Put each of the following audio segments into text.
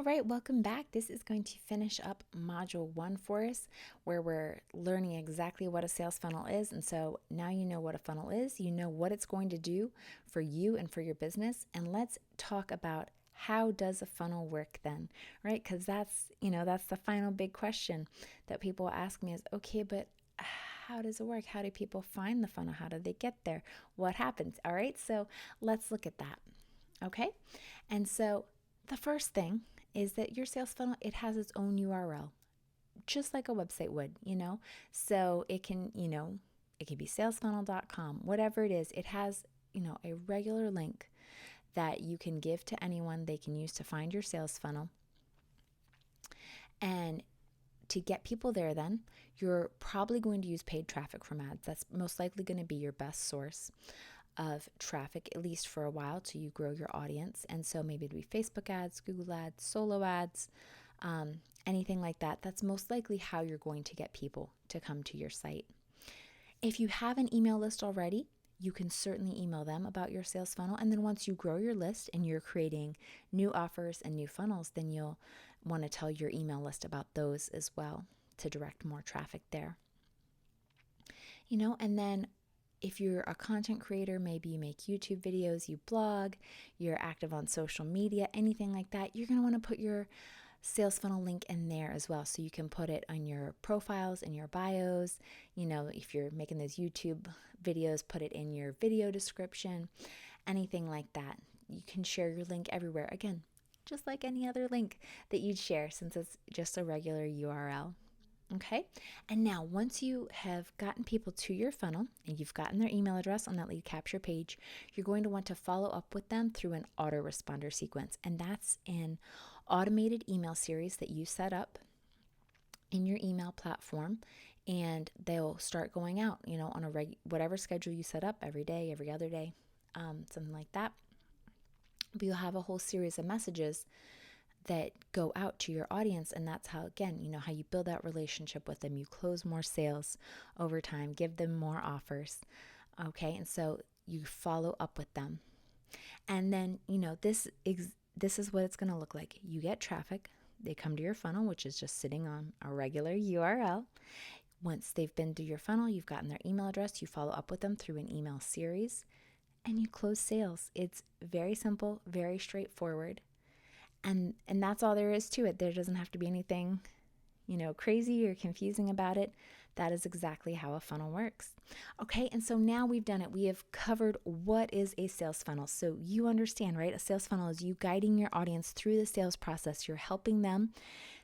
All right, welcome back. This is going to finish up module 1 for us, where we're learning exactly what a sales funnel is. And so now you know what a funnel is, you know what it's going to do for you and for your business. And let's talk about how does a funnel work then, right? Because that's the final big question that people ask me is, okay, but how does it work? How do people find the funnel? How do they get there? What happens? All right, so let's look at that. Okay, and so the first thing is that your sales funnel, it has its own URL, just like a website would, So it can, it can be salesfunnel.com, whatever it is. It has, a regular link that you can give to anyone they can use to find your sales funnel. And to get people there, then you're probably going to use paid traffic from ads. That's most likely going to be your best source of traffic, at least for a while, till you grow your audience. And so maybe it'd be Facebook ads, Google ads, solo ads, anything like that. That's most likely how you're going to get people to come to your site. If you have an email list already, you can certainly email them about your sales funnel. And then once you grow your list and you're creating new offers and new funnels, then you'll want to tell your email list about those as well to direct more traffic there. And then if you're a content creator, maybe you make YouTube videos, you blog, you're active on social media, anything like that, you're going to want to put your sales funnel link in there as well. So you can put it on your profiles and your bios. If you're making those YouTube videos, put it in your video description, anything like that. You can share your link everywhere. Again, just like any other link that you'd share, since it's just a regular URL. Okay, and now once you have gotten people to your funnel and you've gotten their email address on that lead capture page, you're going to want to follow up with them through an autoresponder sequence. And that's an automated email series that you set up in your email platform, and they'll start going out, on a whatever schedule you set up, every day, every other day, something like that. But you'll have a whole series of messages that go out to your audience. And that's how, again, how you build that relationship with them. You close more sales over time, give them more offers. Okay. And so you follow up with them. And then, this is what it's going to look like. You get traffic. They come to your funnel, which is just sitting on a regular URL. Once they've been to your funnel, you've gotten their email address, you follow up with them through an email series, and you close sales. It's very simple, very straightforward. And that's all there is to it. There doesn't have to be anything, crazy or confusing about it. That is exactly how a funnel works. Okay, and so now we've done it. We have covered what is a sales funnel. So you understand, right? A sales funnel is you guiding your audience through the sales process. You're helping them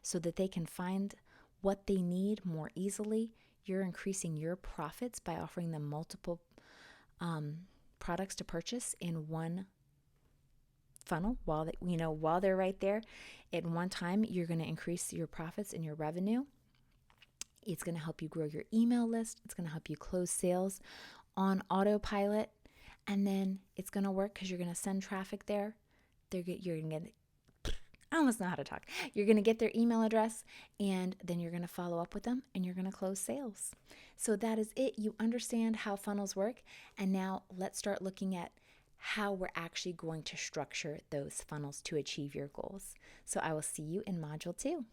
so that they can find what they need more easily. You're increasing your profits by offering them multiple products to purchase in one funnel while they're right there. At one time, you're going to increase your profits and your revenue. It's going to help you grow your email list. It's going to help you close sales on autopilot. And then it's going to work because you're going to send traffic there. You're going to get, I almost know how to talk. You're going to get their email address, and then you're going to follow up with them, and you're going to close sales. So that is it. You understand how funnels work. And now let's start looking at how we're actually going to structure those funnels to achieve your goals. So I will see you in module 2.